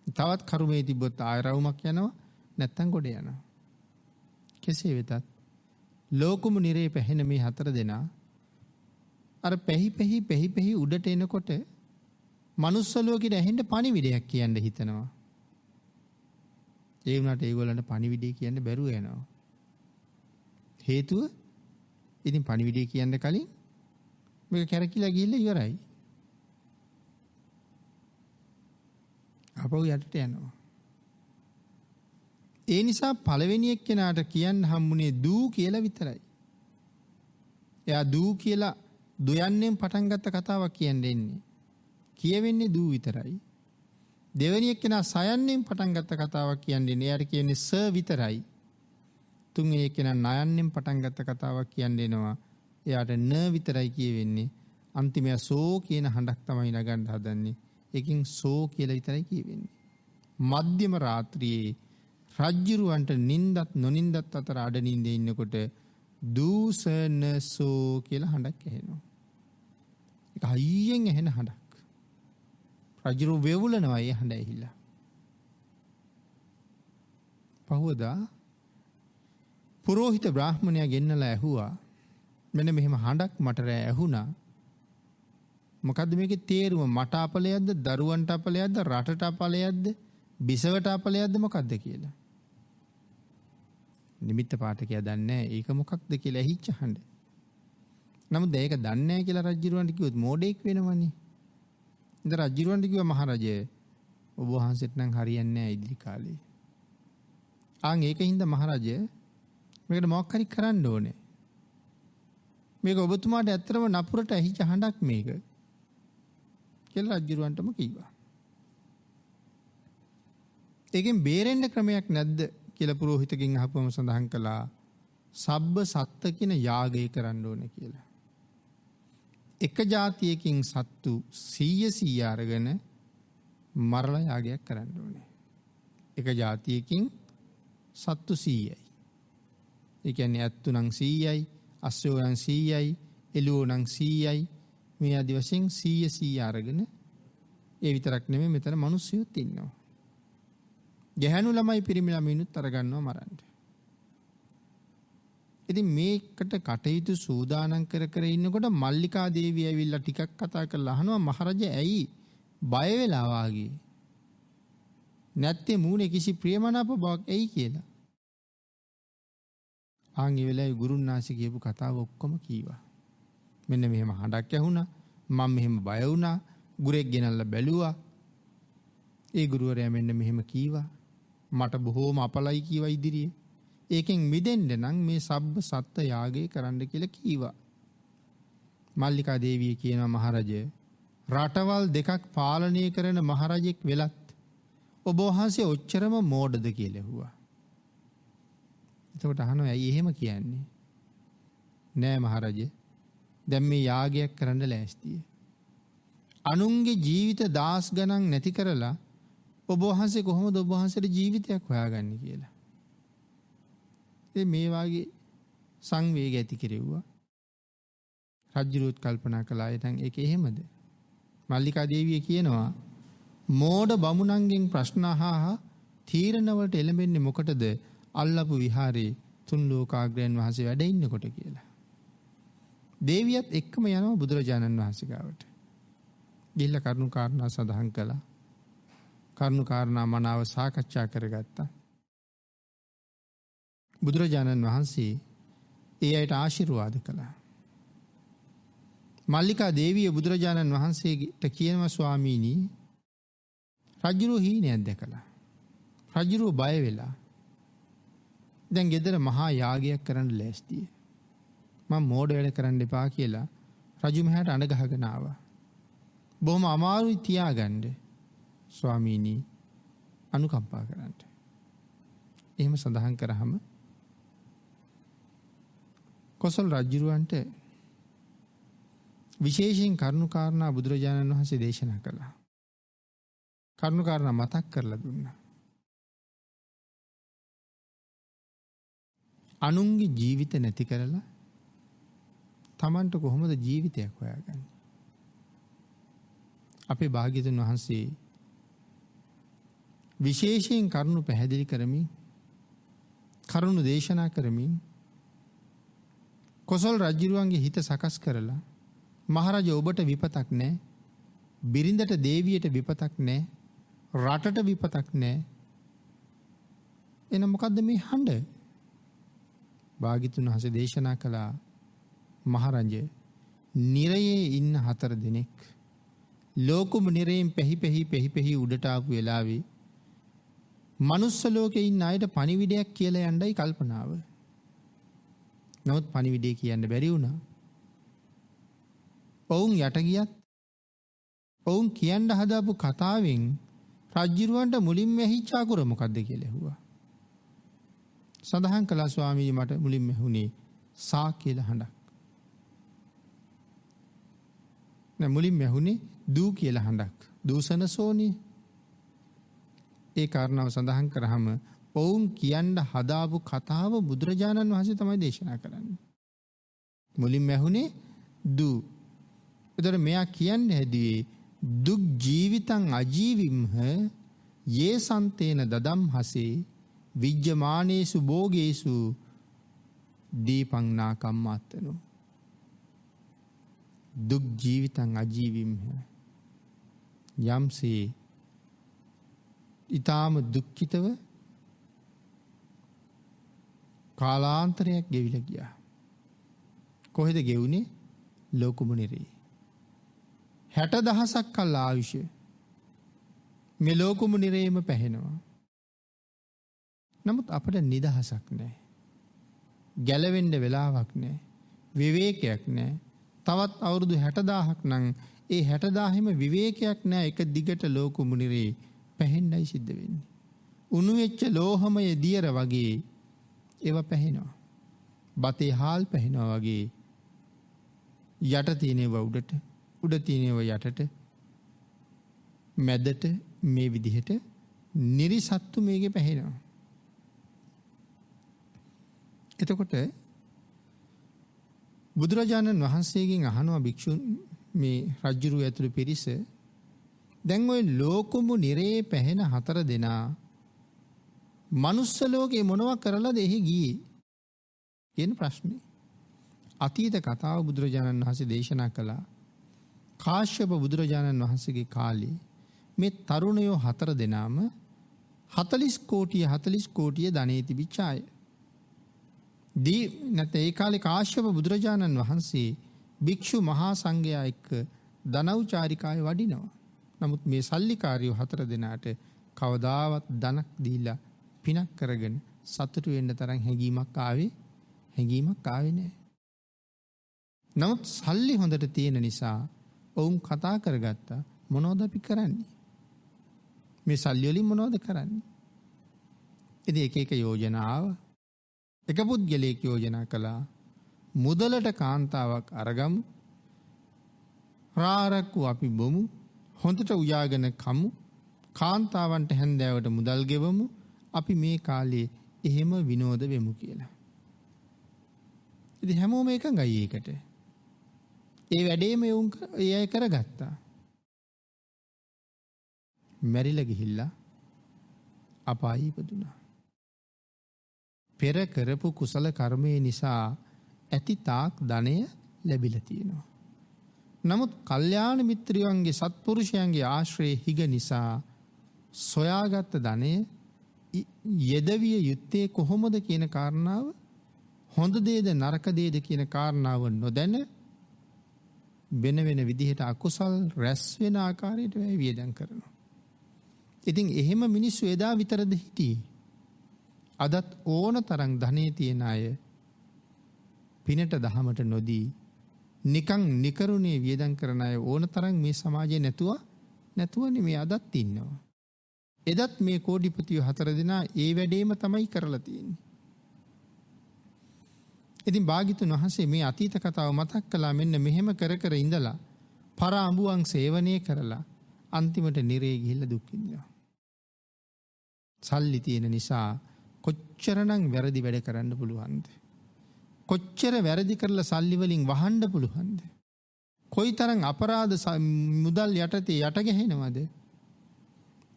තවත් කරුමේ තිබ්බොත් ආය රවුමක් යනවා නැත්තම් ගොඩ යනවා. කෙසේ වෙතත් ලෝකුඹු නිරයේ පැහෙන මේ 4 දෙනා අර පැහි උඩට එනකොට මනුස්ස ලෝකෙට ඇහෙන්න පණිවිඩයක් කියන්න හිතනවා. ඒ වුණාට ඒගොල්ලන්ට පණිවිඩය කියන්න බැරුව යනවා. හේතුව ඉතින් පණිවිඩය කියන්න කලින් මේක කැරකිලා ගිහිල්ලා ඉවරයි. අපෝ යටට යනවා. ඒ නිසා පළවෙනි එක්කෙනාට කියන්න හම්බුනේ දූ කියලා විතරයි. එයා දූ කියලා දුයන්නෙන් පටන් ගත්ත කතාවක් කියන්නේ එන්නේ. කියවෙන්නේ දූ විතරයි. දෙවෙනි එක්කෙනා සයන්නෙන් පටන් ගත්ත කතාවක් කියන්නේ එයාට කියන්නේ ස විතරයි. තුන්වෙනි එක්කෙනා නයන්නෙන් පටන් ගත්ත කතාවක් කියන්නේ එනවා. එයාට න විතරයි කියවෙන්නේ. අන්තිමයා සෝ කියන හඬක් තමයි නගන්න හදන්නේ. ඒකෙන් සෝ කියලා විතරයි කියවෙන්නේ. මධ්‍යම රාත්‍රියේ රජ්ජුරුවන්ට නින්දත් නොනින්දත් අතර අඩ නින්දේ ඉන්නකොට දූසනසෝ කියලා හඬක් ඇහෙනවා. ඒක හයියෙන් ඇහෙන හඬක්. රජුරු වෙවුලනවා ඒ හඬ ඇහිලා. පහවදා පුරෝහිත බ්‍රාහ්මණයා ගෙන්නලා ඇහුවා මෙන්න මෙහෙම හඬක් මට රෑ ඇහුණා. මොකද්ද මේකේ තේරුම? මට අපලයක්ද, දරුවන්ට අපලයක්ද, රටට අපලයක්ද, බිසවට අපලයක්ද මොකද්ද කියලා. නිමිත්ත පාඨකයා දන්නේ නැහැ ඒක මොකක්ද කියලා ඇහිච්ච හඬ. නමුත් ඒක දන්නේ නැහැ කියලා රජුරවන්ට කිව්වොත් මෝඩෙක් වෙනවනේ. ඉතින් රජුරවන්ට කිව්වා මහරජය ඔබ වහන්සේට නම් හරියන්නේ නැහැ ඉදිරි කාලේ. ඒකින්ද මහරජය මේකට මොකක් හරි කරන්න ඕනේ. මේක ඔබතුමාට ඇත්තටම නපුරට ඇහිච්ච හඬක් මේක කියලා රජුරවන්ටම කිව්වා. ඒකෙන් බේරෙන්න ක්‍රමයක් නැද්ද කියලා පුරোহিতකින් අහපුවම සඳහන් කළා සබ්බ සත්ත කියන යාගය කරන්න ඕනේ කියලා. එක જાතියකින් සත්තු 100 අරගෙන මරලා යාගයක් කරන්න ඕනේ. එක જાතියකින් සත්තු 100යි. ඒ කියන්නේ ඇත්තු නම් 100යි, අස්සයෝ නම් 100යි, එළුවෝ නම් 100යි. මේ ආදි වශයෙන් 100 අරගෙන ඒ විතරක් නෙමෙයි මෙතන මිනිස්සුත් ඉන්නවා. ගැහැණු ළමයි පිරිමි ළමයිනුත් අරගන්නවා මරන්න. ඉතින් මේකට කටයුතු සූදානම් කර ඉන්නකොට මල්ලිකා දේවිය ඇවිල්ලා ටිකක් කතා කරලා අහනවා මහරජා ඇයි බය වෙලා වාගේ? නැත්තේ මූණේ කිසි ප්‍රියමනාප බවක් ඇයි කියලා. ආන්ගේ වෙලාවේ ගුරුන්නාසි කියපු කතාව ඔක්කොම කීවා. මෙන්න මෙහෙම හඬක් ඇහුණා. මම මෙහෙම බය වුණා. ගුරෙක් ගෙනල්ලා බැලුවා. ඒ ගුරුවරයා මෙන්න මෙහෙම කීවා. මට බොහෝම අපලයි කීවා ඉදිරියේ. ඒකෙන් මිදෙන්න නම් මේ සබ්බ සත්ත්‍ය යාගය කරන්න කියලා කීවා. මල්ලිකා දේවිය කියනවා මහරජය රටවල් දෙකක් පාලනය කරන මහරජෙක් වෙලත් ඔබ වහන්සේ ඔච්චරම මෝඩද කියලා ඇහුවා. එතකොට අහනවා ඇයි එහෙම කියන්නේ? නෑ මහරජය. දැන් මේ යාගයක් කරන්න ලෑස්තියි. අනුන්ගේ ජීවිත දාස් ගණන් නැති කරලා ඔබ වහන්සේ කොහොමද ඔබ වහන්සේට ජීවිතයක් හොයාගන්නේ කියලා. මේ වාගේ සංවේග ඇති කෙරෙව්වා. රජුරුත් කල්පනා කළා එතන ඒක එහෙමද? මල්ලිකා දේවිය කියනවා මෝඩ බමුණන්ගෙන් ප්‍රශ්න අහහා තීරණ වලට එළඹෙන්නේ මොකටද? අල්ලපු විහාරේ තුන් ලෝකාග්‍රයන් වහන්සේ වැඩ ඉන්නකොට කියලා. දේවියත් එක්කම යනවා බුදුරජාණන් වහන්සේ ගාවට. ගිහිල්ලා කරුණු කාරණා සඳහන් කළා. කරුණු කාරණා මනාව සාකච්ඡා කරගත්තා. බුදුරජාණන් වහන්සේ ඒ අයට ආශිර්වාද කළා. මල්ලිකා දේවිය බුදුරජාණන් වහන්සේට කියනවා ස්වාමීනි රජුරෝ හීනයක් දැකලා. රජුරෝ බය වෙලා. දැන් ගෙදර මහා යාගයක් කරන්න ලෑස්තියි. මම මෝඩ වැඩ කරන්න එපා කියලා රජු මෙහාට අඬ ගහගෙන ආවා. බොහොම අමාරුයි තියාගන්න. ස්වාමීනි අනුකම්පා කරන්න. එහෙම සඳහන් කරාම කොසල් රජුරවන්ට විශේෂයෙන් කරුණු කාරණා බුදුරජාණන් වහන්සේ දේශනා කළා. කරුණු කාරණා මතක් කරලා දුන්නා. අනුන්ගේ ජීවිත නැති කරලා තමන්ට කොහොමද ජීවිතයක් හොයාගන්නේ? අපේ භාග්‍යවතුන් වහන්සේ විශේෂයෙන් කරුණු පැහැදිලි කරමින් කරුණු දේශනා කරමින් කොසල් රජුරුවන්ගේ හිත සකස් කරලා මහරජා ඔබට විපතක් නැහැ, බිරිඳට දේවියට විපතක් නැහැ, රටට විපතක් නැහැ. එන මොකද්ද මේ හඬ? භාග්‍යවතුන් වහන්සේ දේශනා කළා මහරජය නිරයේ ඉන්න 4 දෙනෙක් ලෝකුම නිරයෙන් පැහි උඩට ආපු වෙලාවේ මනුස්ස ලෝකේ ඉන්න අයට පණිවිඩයක් කියලා යන්නයි කල්පනාව. නමුත් පණිවිඩය කියන්න බැරි වුණා. ඔවුන් යට ගියත් ඔවුන් කියන්න හදාපු කතාවෙන් රජුරවන්ට මුලින්ම ඇහිච්ච අකුර මොකද්ද කියලා ඇහුවා. සඳහන් කළා ස්වාමීනි මට මුලින්ම ඇහුනේ සා කියලා හඬක්. නෑ මුලින්ම ඇහුනේ දූ කියලා හඬක්. දූෂණ සෝනි. ඒ කාරණාව සඳහන් කරාම ඔවුන් කියන්න හදාපු කතාව බුදුරජාණන් වහන්සේ තමයි දේශනා කරන්නේ. මුලින්ම ඇහුනේ දූ. ඒතර මෙයා කියන්නේ හැදුවේ දුක් ජීවිතං අජීවිම්හ යේ සන්තේන දදම් හසේ විජ්ජමානේසු භෝගේසු දීපං නාකම්මත්තනෝ. දුක් ජීවිතං අජීවිම්හ යම්සේ ඊටාම දුක්ඛිතව කාලාන්තරයක් ගෙවිලා ගියා. කොහෙද ගෙවුනේ? ලෝකුඹු නිරේ. 60,000ක් කල් ආයුෂ මේ ලෝකුඹු නිරේම පැහෙනවා. නමුත් අපට නිදහසක් නැහැ. ගැලවෙන්න වෙලාවක් නැහැ. විවේකයක් නැහැ. තවත් අවුරුදු 60,000ක් නම් ඒ 60,000ෙම විවේකයක් නැහැ. එක දිගට ලෝකුඹු නිරේ පැහෙන්නයි සිද්ධ වෙන්නේ. උණු වෙච්ච ලෝහමය දියර වගේ ඒව පැහෙනවා. බතේ හාල් පැහෙනවා වගේ යට තියෙනව උඩට, උඩ තියෙනව යටට, මැදට මේ විදිහට නිරිසත්තු මේකේ පැහෙනවා. එතකොට බුදුරජාණන් වහන්සේගෙන් අහනවා භික්ෂුන් මේ රජ්ජුරුව ඇතුළු පිරිස, දැන් ওই ලෝකුඹු නිරේ පැහෙන 4 දෙනා මනුස්ස ලෝකේ මොනවා කරලාද එහි ගියේ කියන ප්‍රශ්නේ. අතීත කතාව බුදුරජාණන් වහන්සේ දේශනා කළා. කාශ්‍යප බුදුරජාණන් වහන්සේගේ කාලේ මේ තරුණයෝ 4 දෙනාම 40 කෝටිය ධනෙ තිබිච්ච අය. නැත්නම් ඒ කාලේ කාශ්‍යප බුදුරජාණන් වහන්සේ භික්ෂු මහා සංඝයා එක්ක ධනෞචාරිකාවේ වඩිනවා. නමුත් මේ සල්ලිකාරියෝ 4 දෙනාට කවදාවත් ධනක් දීලා පිනක් කරගෙන සතුටු වෙන්න තරම් හැඟීමක් ආවේ නැහැ. නමුත් සල්ලි හොඳට තියෙන නිසා ඔවුන් කතා කරගත්තා මොනවද අපි කරන්නේ? මේ සල්ලි වලින් මොනවද කරන්නේ? ඉතින් එක යෝජනා ආවා. එක පුද්ගලයෙක් යෝජනා කළා මුදලට කාන්තාවක් අරගමු. රාරක්කු අපි බොමු. හොඳට උයාගෙන කමු. කාන්තාවන්ට හැන්දෑවට මුදල් ගෙවමු. අපි මේ කාලේ එහෙම විනෝද වෙමු කියලා. ඉතින් හැමෝම එකඟයි ඒකට. ඒ වැඩේම ඒ අය කරගත්තා. මැරිලා ගිහිල්ලා අපායේ ඉපදුනා. පෙර කරපු කුසල කර්මයේ නිසා ඇති තාක් ධනය ලැබිලා තියෙනවා. නමුත් කල්යාණ මිත්‍රයන්ගේ සත්පුරුෂයන්ගේ ආශ්‍රයේ හිග නිසා සොයාගත් ධනය යෙදවිය යුත්තේ කොහොමද කියන කාරණාව, හොඳ දේද නරක දේද කියන කාරණාව නොදැන වෙන විදිහට අකුසල් රැස් වෙන ආකාරයට වියදම් කරනවා. ඉතින් එහෙම මිනිස්සු එදා විතරද හිටියේ? අදත් ඕන තරම් ධනෙ තියෙන අය පිනට දහමට නොදී නිකන් නිකරුණේ වියදම් කරන අය ඕන තරම් මේ සමාජයේ නැතුවනේ මේ අදත් ඉන්නවා. එදත් මේ කෝටිපතියෝ 4 දෙනා ඒ වැඩේම තමයි කරලා තියෙන්නේ. ඉතින් භාග්‍යතුන් වහන්සේ මේ අතීත කතාව මතක් කළා. මෙන්න මෙහෙම කර ඉඳලා පර අඹුවන් සේවනය කරලා අන්තිමට නිරේ ගිහිල්ලා දුක් විඳිනවා. සල්ලි තියෙන නිසා කොච්චරනම් වැරදි වැඩ කරන්න පුළුවන්ද? කොච්චර වැරදි කරලා සල්ලි වලින් වහන්න පුළුවන්ද? කොයිතරම් අපරාධ මුදල් යටතේ යට ගැහෙනවද?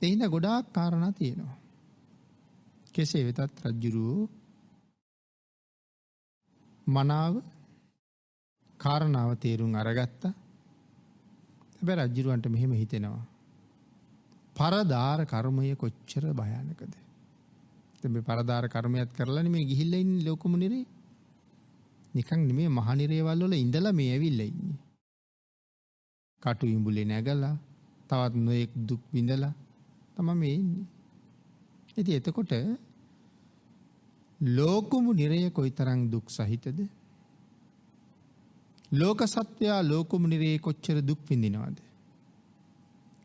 එයින ගොඩාක් කාරණා තියෙනවා. කෙසේ වෙතත් රජ්ජුරුවෝ මනාව කාරණාව තේරුම් අරගත්තා. හැබැයි රජ්ජුරුවන්ට මෙහෙම හිතෙනවා. පරදාර කර්මය කොච්චර භයානකද? දැන් මේ පරදාර කර්මයක් කරලා නෙමෙයි ගිහිල්ලා ඉන්නේ ලෝකුඹු නිරේ. නිකන් නෙමෙයි මහ නිරේවල් වල ඉඳලා මේ ඇවිල්ලා ඉන්නේ. කටු ඉඹුලේ නැගලා තවත් නොයෙක් දුක් විඳලා තමයි මේ ඉන්නේ. ඉතින් එතකොට ලෝකුඹු නිරය කොයිතරම් දුක් සහිතද? ලෝක සත්වයා ලෝකුඹු නිරේ කොච්චර දුක් විඳිනවද?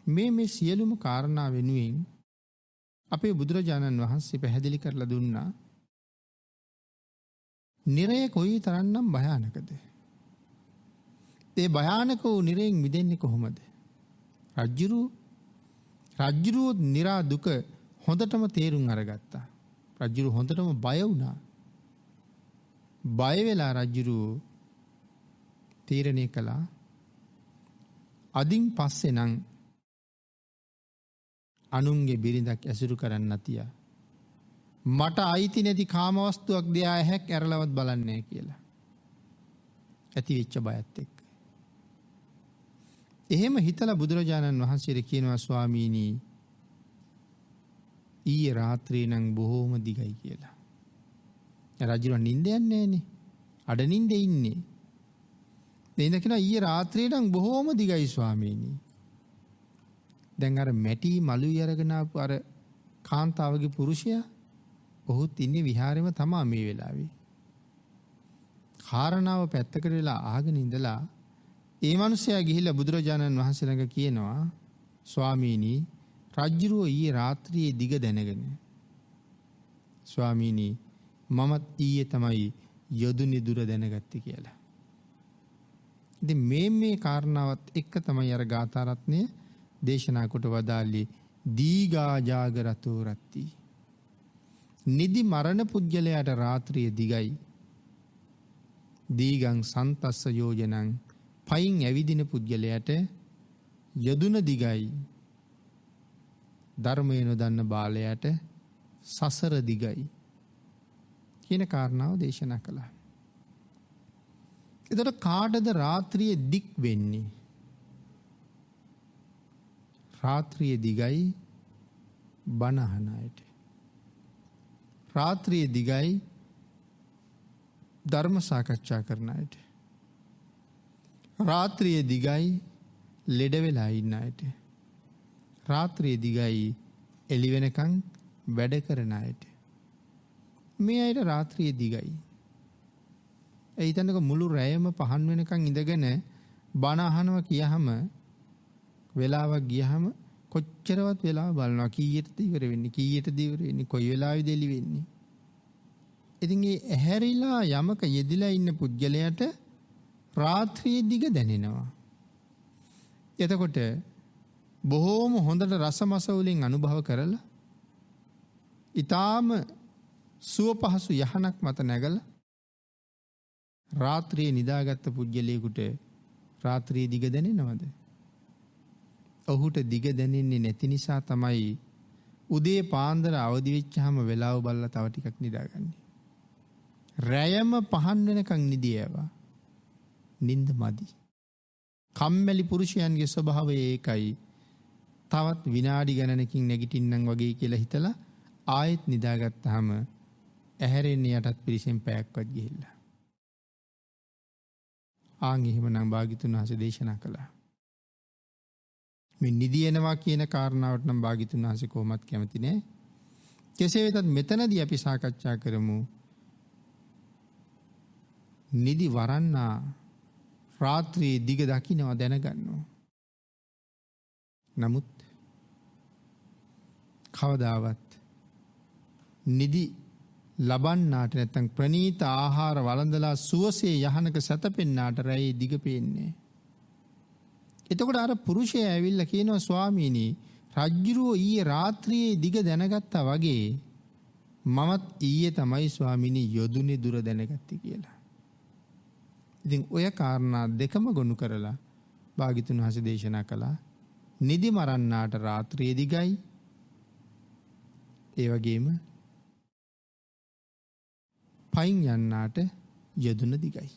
මේ සියලුම කාරණා වෙනුවෙන් අපේ බුදුරජාණන් වහන්සේ පැහැදිලි කරලා දුන්නා නිරය කොයිතරම්නම් භයානකද? ඒ භයානක වූ නිරයෙන් මිදෙන්නේ කොහොමද? රජ්ජුරුවෝ නිරා දුක හොඳටම තේරුම් අරගත්තා. රජ්ජුරුව හොඳටම බය වුණා. බය වෙලා රජ්ජුරුව තීරණය කළා අදින් පස්සේ නම් අනුන්ගේ බිරිඳක් ඇසුරු කරන්න තියා. මට අයිති නැති කාමවස්තුවක් දිහා ඇහැක් ඇරලවත් බලන්නේ නැහැ කියලා. ඇති වෙච්ච බයත් එක්ක. එහෙම හිතලා බුදුරජාණන් වහන්සේට කියනවා ස්වාමීනි ඊයේ රාත්‍රියේ නම් බොහෝම දිගයි කියලා. රජුලා නිින්ද යන්නේ නැහනේ. අඩ නිින්දේ ඉන්නේ. දෙයින්ද කියනවා ඊයේ රාත්‍රියේ නම් බොහෝම දිගයි ස්වාමීනි. දැන් අර මැටි මලුයි අරගෙන ආපු අර කාන්තාවගේ පුරුෂයා ඔහුත් ඉන්නේ විහාරෙම තමා මේ වෙලාවේ. කාරණාව පැත්තකට වෙලා අහගෙන ඉඳලා ඒ මිනිසයා ගිහිල්ලා බුදුරජාණන් වහන්සේ ළඟ කියනවා ස්වාමීනි රජ්ජුරුවෝ ඊයේ රාත්‍රියේ දිග දැනගෙන ස්වාමීනි මමත් ඊයේ තමයි යොදුනි දුර දැනගත්තේ කියලා. ඉතින් මේ කාරණාවත් එක්ක තමයි අර ගාථා රත්නය දේශනා කොට වදාළේ දීගා ජාගරතෝ රත්ති. නිදි මරණ පුජ්‍යලයට රාත්‍රිය දිගයි. දීගං සන්තස්ස යෝජනං පයින් ඇවිදින පුජ්‍යලයට යදුන දිගයි. ධර්මය නොදන්න බාලයට සසර දිගයි කියන කාරණාව දේශනා කළා. එතකොට කාටද රාත්‍රියේ දික් වෙන්නේ? රාත්‍රියේ දිගයි බණ අහන අයට. රාත්‍රියේ දිගයි ධර්ම සාකච්ඡා කරන අයට. රාත්‍රියේ දිගයි ලෙඩ වෙලා ඉන්න අයට. රාත්‍රියේ දිගයි එළි වෙනකන් වැඩ කරන අයට. මේ අයට රාත්‍රියේ දිගයි. ඒ හිතන්නකො මුළු රැයම පහන් වෙනකන් ඉඳගෙන බණ අහනවා කියහම වෙලාවක් ගියහම කොච්චරවත් වෙලාව බලනවා කීයටද ඉවර වෙන්නේ කොයි වෙලාවෙද එළි වෙන්නේ. ඉතින් ඒ ඇහැරිලා යමක යෙදිලා ඉන්න පුජ්‍යලයට රාත්‍රියේ දිග දැනෙනවා. එතකොට බොහෝම හොඳට රසමස වලින් අනුභව කරලා ඊටාම සුව පහසු යහනක් මත නැගලා රාත්‍රියේ නිදාගත්ත පුජ්‍යලයකට රාත්‍රියේ දිග දැනෙනවද? ඔහුට දිග දැනෙන්නේ නැති නිසා තමයි උදේ පාන්දර අවදි වෙච්චාම වෙලාව බලලා තව ටිකක් නිදාගන්නේ. රැයම පහන් වෙනකන් නිදියවා. නිින්ද මදි. කම්මැලි පුරුෂයන්ගේ ස්වභාවය ඒකයි. තවත් විනාඩි ගණනකින් නැගිටින්නම් වගේ කියලා හිතලා ආයෙත් නිදාගත්තාම ඇහැරෙන්නේ යටත් පිරිසෙන් පැයක්වත් ගිහිල්ලා. ආන් එහෙමනම් භාග්‍යතුන් වහන්සේ දේශනා කළා. මේ නිදියනවා කියන කාරණාවට නම් භාග්‍යතුන් වහන්සේ කොහොමත් කැමති නෑ. කෙසේ වෙතත් මෙතනදී අපි සාකච්ඡා කරමු නිදි වරන්නා රාත්‍රියේ දිග දකින්නවා දැනගන්නවා. නමුත් කවදාවත් නිදි ලබන්නාට නැත්තම් ප්‍රණීත ආහාර වළඳලා සුවසේ යහනක සැතපෙන්නාට රැයේ දිග පේන්නේ. එතකොට අර පුරුෂයා ඇවිල්ලා කියනවා ස්වාමීනි රජ්ජුරුවෝ ඊයේ රාත්‍රියේ දිග දැනගත්තා වගේ මමත් ඊයේ තමයි ස්වාමීනි යොදුනේ දුර දැනගත්තේ කියලා. ඉතින් ඔය කාරණා දෙකම ගොනු කරලා භාග්‍යතුන් වහන්සේ දේශනා කළා නිදි මරන්නාට රාත්‍රියේ දිගයි ඒ වගේම පයින් යන්නාට යදුන දිගයි.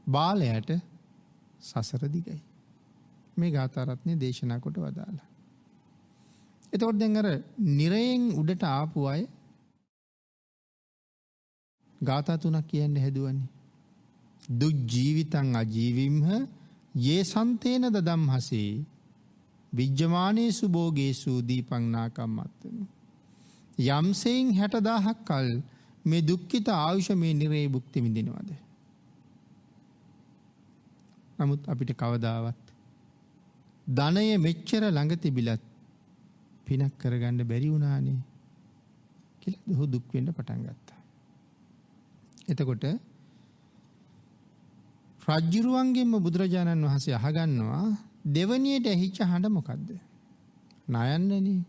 බාලයට සසර දිගයි. මේ ගාථා රත්නේ දේශනා කොට වදාලා. එතකොට දැන් අර නිරයෙන් උඩට ආපු අය ගාථා තුනක් කියන්න හැදුවනේ. දුජ්ජීවිතං අජීවිම්හ යේ සන්තේන දදම්හසේ විජ්ජමානේසු භෝගේසු දීපං නාකම්මත්තනු. යම්සෙයින් 60000ක් කල් මේ දුක්ඛිත ආයුෂ මේ නිරේ භුක්ති විඳිනවද? නමුත් අපිට කවදාවත් ධනය මෙච්චර ළඟ තිබිලත් පිනක් කරගන්න බැරි වුණානේ කියලා දුහ දුක් වෙන්න පටන් ගත්තා. එතකොට රජ්ජුරුවන්ගෙන්ම බුදුරජාණන් වහන්සේ අහගන්නවා දෙවනියට ඇහිච්ච හඬ මොකද්ද? නයන්නනේ.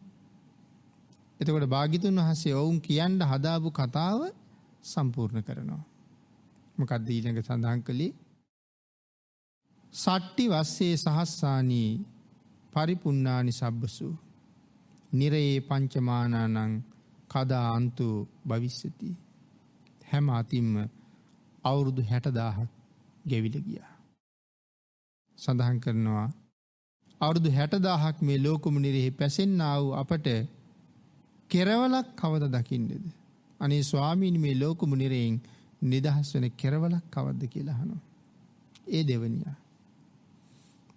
එතකොට භාග්‍යතුන් වහන්සේ ඔවුන් කියන්න හදාපු කතාව සම්පූර්ණ කරනවා. මොකක්ද ඊළඟ සඳහන් කළේ? සට්ටි වස්සේ සහස්සානී පරිපුන්නානි සබ්බසු නිරයේ පංචමානානං කදා අන්තු භවිස්සති. හැම අතින්ම අවුරුදු 60000ක් ගෙවිලා ගියා. සඳහන් කරනවා අවුරුදු 60000ක් මේ ලෝකෙම නිරෙහි පැසෙන්නා වූ අපට කෙරවලක් කවද දකින්නේද? අනේ ස්වාමීනි මේ ලෝකෙම නිරෙන් නිදහස් වෙන කෙරවලක් කවද්ද කියලා අහනවා. ඒ දෙවනියා.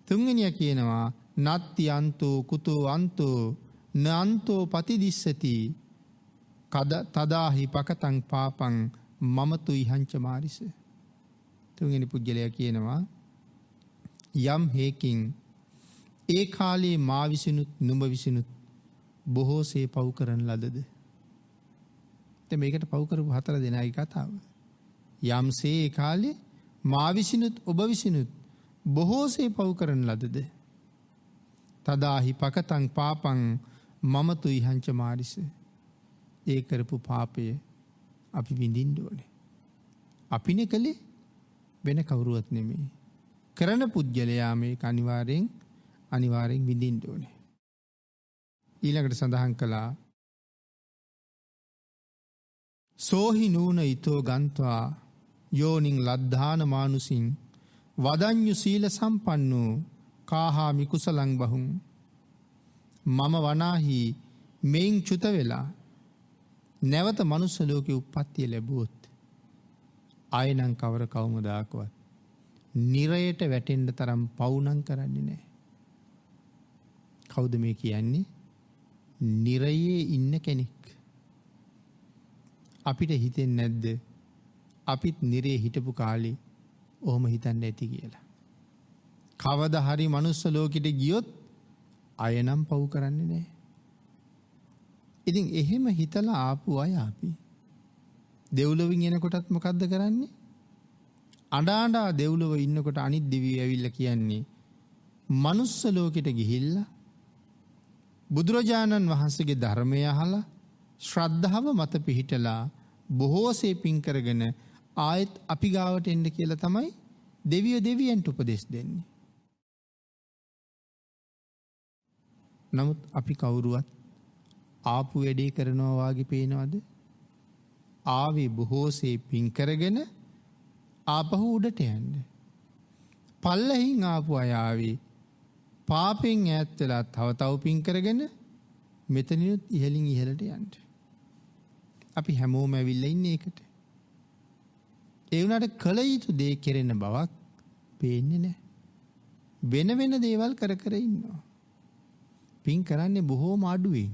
තුන්වෙනියා කියනවා නත්ති අන්තෝ කුතෝ අන්තෝ නන්තෝ පතිදිස්සති තදාහි පකතං පාපං මමතු ඉහංච මාරිස. තුන්වෙනි පුද්ගලයා කියනවා යම් හේකින් ඒ කාලේ මා විසිනුත් නුඹ විසිනුත් බොහෝසේ පව් කරන ලදද. මේකට පව් කරපු 4 දෙනාගේ කතාව. යම්සේ ඒ කාලේ මා විසිනුත් ඔබ විසිනුත් බොහෝසේ පව් කරන ලදද. තදාහි පකතං පාපං මමතු ඉහංච මාරිස. ඒ කරපු පාපය අපි විඳින්න ඕනේ. අපිනේ කලේ වෙන කවුරුවත් නෙමෙයි. කරන පුද්ගලයා මේක අනිවාර්යෙන් විඳින්න ඕනේ. ඊළඟට සඳහන් කළා සෝහි නූන ඊතෝ ගන්්වා යෝනින් ලද්ධාන මානුසින් වදඤ්ඤු සීල සම්පන්නෝ කාහාමි කුසලං බහුං මම වනාහි මෙයින් චුත වෙලා නැවත මනුස්ස ලෝකේ උප්පත්තිය ලැබුවොත් ආයනං කවර කවමදාකවත් නිරයට වැටෙන්න තරම් පවුනම් කරන්නේ නැහැ. කවුද මේ කියන්නේ? නිරයේ ඉන්න කෙනෙක්. අපිට හිතෙන්නේ නැද්ද අපිත් නිරේ හිටපු කාලේ ඔහොම හිතන්න ඇති කියලා? කවදා හරි මනුස්ස ලෝකෙට ගියොත් අයනම් පව් කරන්නේ නැහැ. ඉතින් එහෙම හිතලා ආපු අය අපි දෙව්ලොවින් එනකොටත් මොකද්ද කරන්නේ? අඬා දෙව්ලොව ඉන්නකොට අනිත් දෙවියෝ ඇවිල්ලා කියන්නේ මනුස්ස ලෝකෙට ගිහිල්ලා බුදුරජාණන් වහන්සේගේ ධර්මය අහලා ශ්‍රද්ධාව මත පිහිටලා බොහෝසේ පින් කරගෙන ආයෙත් අපි ගාවට එන්න කියලා තමයි දෙවියන්ට උපදෙස් දෙන්නේ. නමුත් අපි කවුරුවත් ආපු වැඩේ කරනවා වාගේ පේනවද? ආවේ බොහෝසේ පින් කරගෙන ආපහු උඩට යන්න. පල්ලෙහින් ආපු අය ආවේ පාපෙන් ඈත් වෙලා තව පින් කරගෙන මෙතනිනුත් ඉහළින් ඉහළට යන්න. අපි හැමෝම ඇවිල්ලා ඉන්නේ ඒකට. ඒ වුණාට කල යුතු දේ කෙරෙන බවක් පේන්නේ නැහැ. වෙන දේවල් කර ඉන්නවා. පින් කරන්නේ බොහෝම අඩුවෙන්.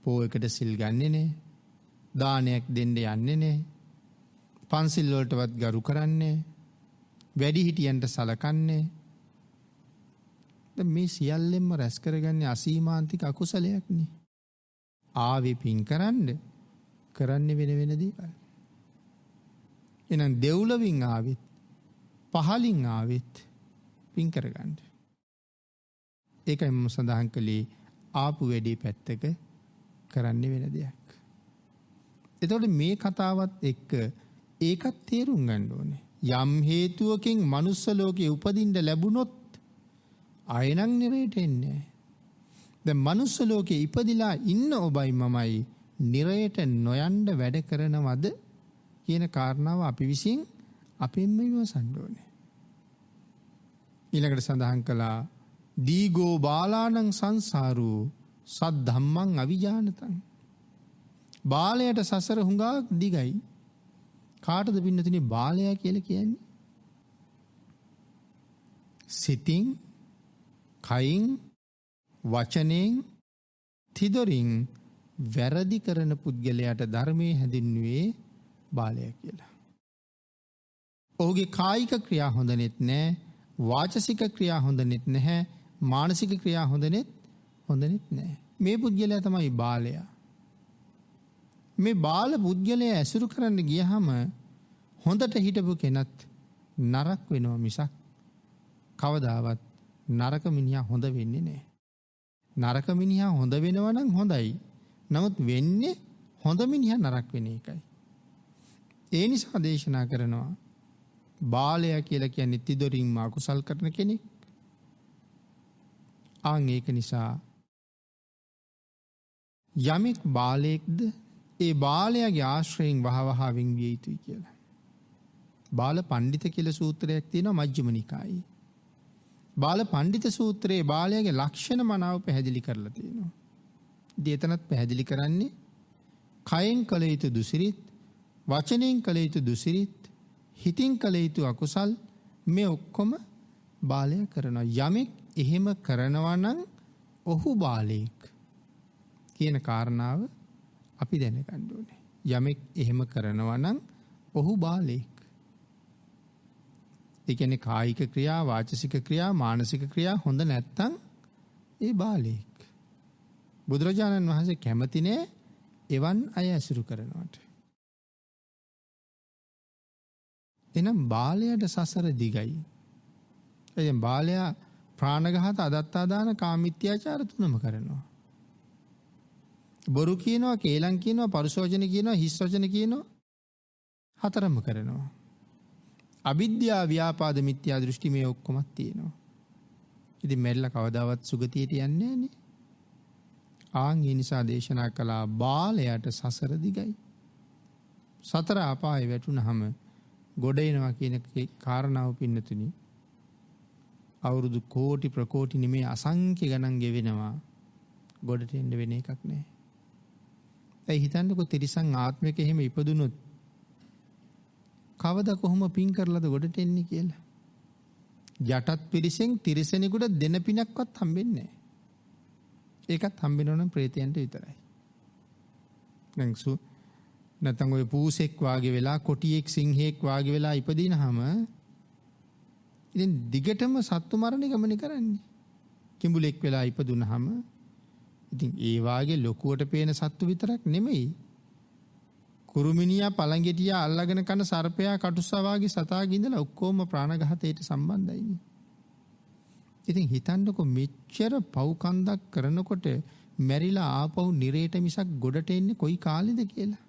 පොයකට සිල් ගන්නෙ නැහැ. දානයක් දෙන්න යන්නේ නැහැ. පන්සිල් වලටවත් ගරු කරන්නේ. වැඩි හිටියන්ට සලකන්නේ. මේ සියල්ලෙන්ම රැස් කරගන්නේ අසීමාන්තික අකුසලයක් නේ. ආවේ පින් කරන්නේ වෙන දේවල්. එහෙනම් දෙව්ලොවින් ආවෙත් පහලින් ආවෙත් පින් කරගන්න. ඒකයි මම සඳහන් කළේ ආපු වැඩේ පැත්තක කරන්නේ වෙන දෙයක්. එතකොට මේ කතාවත් එක්ක ඒකත් තේරුම් ගන්න ඕනේ. යම් හේතුවකින් මනුස්ස ලෝකේ උපදින්න ලැබුණොත් ආයෙනම් නිරයට එන්නේ. දැන් මනුස්ස ලෝකේ ඉපදිලා ඉන්න ඔබයි මමයි නිරයට නොයන්න වැඩ කරනවද කියන කාරණාව අපි විසින් අපෙන්ම විමසන්න ඕනේ. ඊළඟට සඳහන් කළා දීගෝ බාලානං සංසාරෝ සද්ධම්මං අවිජානතං. බාලයට සසර හුඟක් දිගයි. කාටද පින්නතුනේ බාලයා කියලා කියන්නේ? සිතින්, කයින්, වචනෙන්, තිදොරින් වැරදි කරන පුද්ගලයාට ධර්මයේ හැඳින්වුවේ බාලයා කියලා. ඔහුගේ කායික ක්‍රියා හොඳ නෙත් නැහැ, වාචසික ක්‍රියා හොඳ නෙත් නැහැ, මානසික ක්‍රියා හොඳ නෙත් නැහැ. මේ පුද්ගලයා තමයි බාලයා. මේ බාල පුද්ගලයා ඇසුරු කරන්න ගියහම හොඳට හිටපු කෙනත් නරක වෙනවා මිසක් කවදාවත් නරක මිනිහා හොඳ වෙන්නේ නැහැ. නරක මිනිහා හොඳ වෙනවා නම් හොඳයි. නමුත් වෙන්නේ හොඳ මිනිහා නරක වෙන එකයි. ඒ නිසා දේශනා කරනවා බාලයා කියලා කියන්නේ තිදොරින්ම අකුසල් කරන කෙනෙක්. ආන් ඒක නිසා යමෙක් බාලයෙක්ද ඒ බාලයාගේ ආශ්‍රයෙන් වහවහ වින්විය යුතුයි කියලා. බාල පණ්ඩිත කියලා සූත්‍රයක් තියෙනවා මජ්ක්‍ධිම නිකායේ. බාල පණ්ඩිත සූත්‍රයේ බාලයාගේ ලක්ෂණ මනාව පැහැදිලි කරලා තියෙනවා. දේතනත් පැහැදිලි කරන්නේ කයෙන් කළ යුතු දුසිරිත්, වචනයෙන් කළ යුතු දුසිරිත්, හිතින් කළ යුතු අකුසල් මේ ඔක්කොම බාලය කරනවා. යමෙක් එහෙම කරනවා නම් ඔහු බාලයෙක් කියන කාරණාව අපි දැනගන්න ඕනේ. යමෙක් එහෙම කරනවා නම් ඔහු බාලයෙක්. ඒ කියන්නේ කායික ක්‍රියා, වාචසික ක්‍රියා, මානසික ක්‍රියා හොඳ නැත්තම් ඒ බාලයෙක්. බුදුරජාණන් වහන්සේ කැමති නෑ එවන් අය ඇසුරු කරනවට. එනම් බාලයට සසර දිගයි. එතෙන් බාලයා ප්‍රාණඝාත, අදත්තාදාන, කාමිත්‍යාචාර තුනම කරනවා. බොරු කියනවා, කේලම් කියනවා, පරුෂෝචන කියනවා, හිස් වචන කියනවා, හතරම කරනවා. අවිද්‍යාව, ව්‍යාපාද, මිත්‍යා දෘෂ්ටි මේ ඔක්කොමත් තියෙනවා. ඉතින් මැරිලා කවදාවත් සුගතියට යන්නේ නෑනේ. ඒ නිසා දේශනා කළා බාලයට සසර දිගයි. සතර අපායේ වැටුනහම ගොඩ එනවා කියන කාරණාව පින්නතුනි අවුරුදු කෝටි ප්‍රකෝටි නෙමේ අසංඛ්‍ය ගණන් ගෙවෙනවා. ගොඩට එන්න වෙන එකක් නෑ. ඒ හිතන්නකො තිරිසන් ආත්මික එහෙම ඉපදුනොත් කවදා කොහොම පින් කරලාද ගොඩට එන්නේ කියලා. යටත් පිරිසෙන් තිරිසනෙකුට දෙන පිනක්වත් හම්බෙන්නේ නෑ. ඒකත් හම්බෙනවා නම් ප්‍රේතයන්ට විතරයි. නැත්නම් ඔය පූසෙක් වාගේ වෙලා, කොටියෙක් සිංහෙක් වාගේ වෙලා ඉපදිනහම ඉතින් දිගටම සත්තු මරණ ගමනේ කරන්නේ. කිඹුලෙක් වෙලා ඉපදුනහම ඉතින් ඒ වාගේ ලොකුවට පේන සත්තු විතරක් නෙමෙයි. කුරුමිනියා, පළඟෙටියා අල්ලගෙන කන සර්පයා, කටුස්සා වාගේ සතාගේ ඉඳලා ඔක්කොම ප්‍රාණඝාතයට සම්බන්ධයිනේ. ඉතින් හිතන්නකො මෙච්චර පව්කන්දක් කරනකොට මැරිලා ආපහු නිරේට මිසක් ගොඩට එන්නේ කොයි කාලෙද කියලා.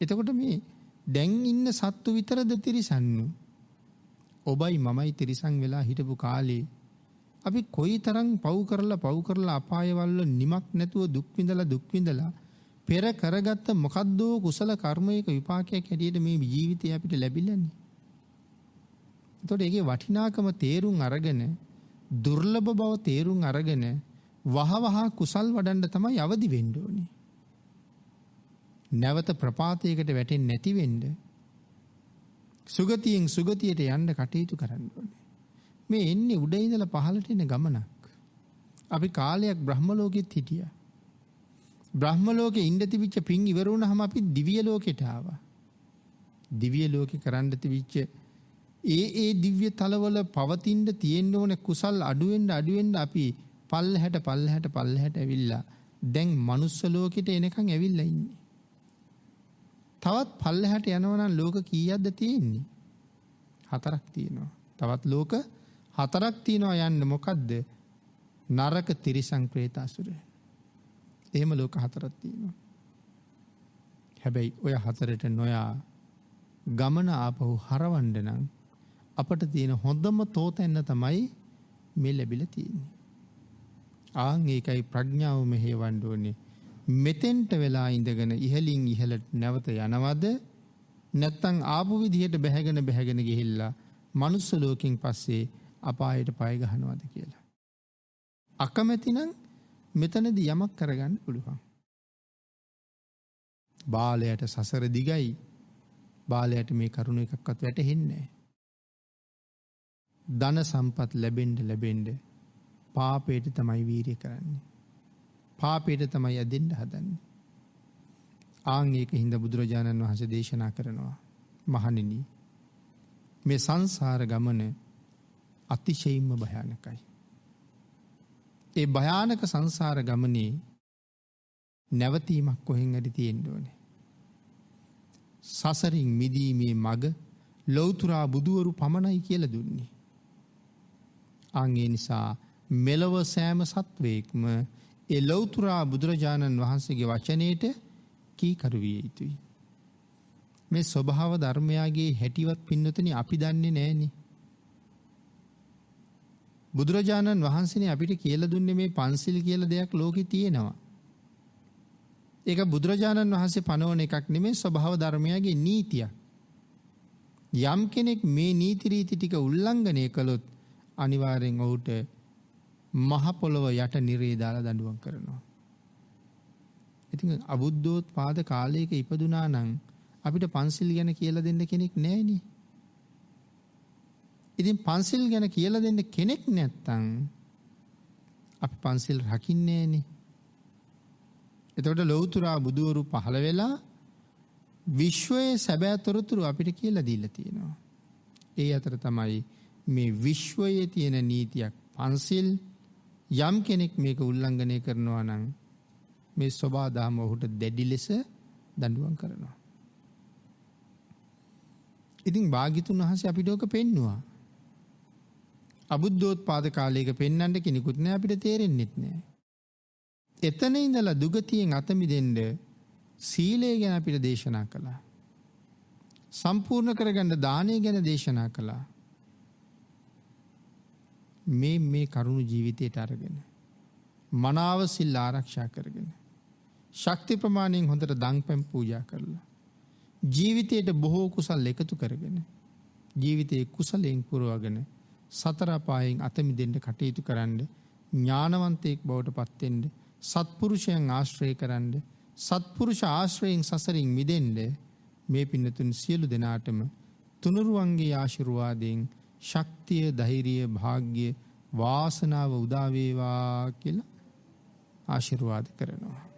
එතකොට මේ දැන් ඉන්න සත්තු විතරද තිරිසන්නු? ඔබයි මමයි තිරිසන් වෙලා හිටපු කාලේ අපි කොයි තරම් පව් කරලා අපායවල නිමක් නැතුව දුක් විඳලා පෙර කරගත්ත මොකද්දෝ කුසල කර්මයක විපාකයක් හැටියට මේ ජීවිතය අපිට ලැබිලානේ. එතකොට ඒකේ වටිනාකම තේරුම් අරගෙන, දුර්ලභ බව තේරුම් අරගෙන වහවහ කුසල් වඩන්න තමයි අවදි වෙන්න ඕනේ. නැවත ප්‍රපාතයකට වැටෙන්නේ නැති වෙන්න සුගතියෙන් සුගතියට යන්න කටයුතු කරන්න ඕනේ. මේ එන්නේ උඩ ඉඳලා පහළට එන ගමනක්. අපි කාලයක් බ්‍රහ්ම ලෝකෙත් හිටියා. බ්‍රහ්ම ලෝකේ ඉඳ තිබිච්ච පින් ඉවර වුණාම අපි දිව්‍ය ලෝකෙට ආවා. දිව්‍ය ලෝකේ කරන්න තිබිච්ච ඒ දිව්‍ය තලවල පවතින්න තියෙන්න ඕන කුසල් අඩු වෙන්න අපි පල්ලහැට ඇවිල්ලා දැන් මනුස්ස ලෝකෙට එනකන් ඇවිල්ලා ඉන්නේ. තවත් පල්ලහැට යනවා නම් ලෝක කීයක්ද තියෙන්නේ? 4ක් තියෙනවා. තවත් ලෝක 4ක් තියෙනවා යන්න. මොකද්ද? නරක, තිරිසන්, പ്രേත, අසුර. එහෙම ලෝක 4ක් තියෙනවා. හැබැයි ඔය 4ට නොයා ගමන ආපහු හරවන්න නම් අපට තියෙන හොඳම තෝතැන්න තමයි මේ ලැබිලා තියෙන්නේ. ඒකයි ප්‍රඥාව මෙහෙවන්න ඕනේ. මෙතෙන්ට වෙලා ඉඳගෙන ඉහලින් ඉහළට නැවත යනවද? නැත්නම් ආපු විදිහට බැහැගෙන ගිහිල්ලා මනුස්ස ලෝකෙන් පස්සේ අපායට පය ගහනවද කියලා. අකමැති නම් මෙතනදී යමක් කරගන්න පුළුවන්. බාලයට සසර දිගයි. බාලයට මේ කරුණ එකක්වත් වැටහෙන්නේ නැහැ. ධන සම්පත් ලැබෙන්න පාපයට තමයි වීරිය කරන්නේ. පාපයට තමයි ඇදෙන්න හදන්නේ. ඒකින්ද බුදුරජාණන් වහන්සේ දේශනා කරනවා, මහණෙනි මේ සංසාර ගමන අතිශයින්ම භයානකයි. ඒ භයානක සංසාර ගමනේ නැවතීමක් කොහෙන් හරි තියෙන්න ඕනේ. සසරින් මිදීමේ මඟ ලෞතුරා බුදුවරු පමණයි කියලා දුන්නේ. ඒ නිසා මෙලව සෑම සත්වයක්ම ඒ ලෞතුරා බුදුරජාණන් වහන්සේගේ වචනයට කීකරු විය යුතුයි. මේ ස්වභාව ධර්මයාගේ හැටිවත් පින්නතුනි අපි දන්නේ නැහෙනේ. බුදුරජාණන් වහන්සේනේ අපිට කියලා දුන්නේ මේ පන්සිල් කියලා දෙයක් ලෝකේ තියෙනවා. ඒක බුදුරජාණන් වහන්සේ පනවන එකක් නෙමෙයි, ස්වභාව ධර්මයාගේ නීතියක්. යම් කෙනෙක් මේ නීති රීති ටික උල්ලංඝනය කළොත් අනිවාර්යෙන් ඔහුට මහ පොළොව යට නිරේ දාලා දඬුවම් කරනවා. ඉතින් අබුද්ධෝත්පාද කාලයක ඉපදුනා නම් අපිට පන්සිල් ගැන කියලා දෙන්න කෙනෙක් නෑනේ. ඉතින් පන්සිල් ගැන කියලා දෙන්න කෙනෙක් නැත්තම් අපි පන්සිල් රකින්නේ නෑනේ. එතකොට ලෞතුරා බුදුවරු පහළ වෙලා විශ්වයේ සැබෑ තොරතුරු අපිට කියලා දීලා තියෙනවා. ඒ අතර තමයි මේ විශ්වයේ තියෙන නීතියක් පන්සිල්. යම් කෙනෙක් මේක උල්ලංඝනය කරනවා නම් මේ සෝබා දහම ඔහුට දැඩි ලෙස දඬුවම් කරනවා. ඉතින් භාග්‍යතුන් වහන්සේ අපිට ඕක පෙන්නවා. අබුද්ධෝත්පාද කාලයක පෙන්වන්න කෙනෙකුත් නෑ, අපිට තේරෙන්නෙත් නෑ. එතන ඉඳලා දුගතියෙන් අත මිදෙන්න සීලය ගැන අපිට දේශනා කළා. සම්පූර්ණ කරගන්න දානය ගැන දේශනා කළා. මේ කරුණු ජීවිතයට අරගෙන මනාව සිල් ආරක්ෂා කරගෙන ශක්ති ප්‍රමාණයෙන් හොඳට දන් පැන් පූජා කරලා ජීවිතයට බොහෝ කුසල් එකතු කරගෙන ජීවිතයේ කුසලයෙන් පුරවගෙන සතර අපායෙන් අත මිදෙන්න කටයුතු කරන්න, ඥානවන්තයෙක් බවට පත් වෙන්න, සත්පුරුෂයන් ආශ්‍රය කරන්න, සත්පුරුෂ ආශ්‍රයෙන් සසරින් මිදෙන්න මේ පින්නතුන් සියලු දෙනාටම තුනුරුවන්ගේ ආශිර්වාදයෙන් ශක්තිය, ධෛර්යය, භාග්‍ය, වාසනාව උදා වේවා කියලා ආශිර්වාද කරනවා.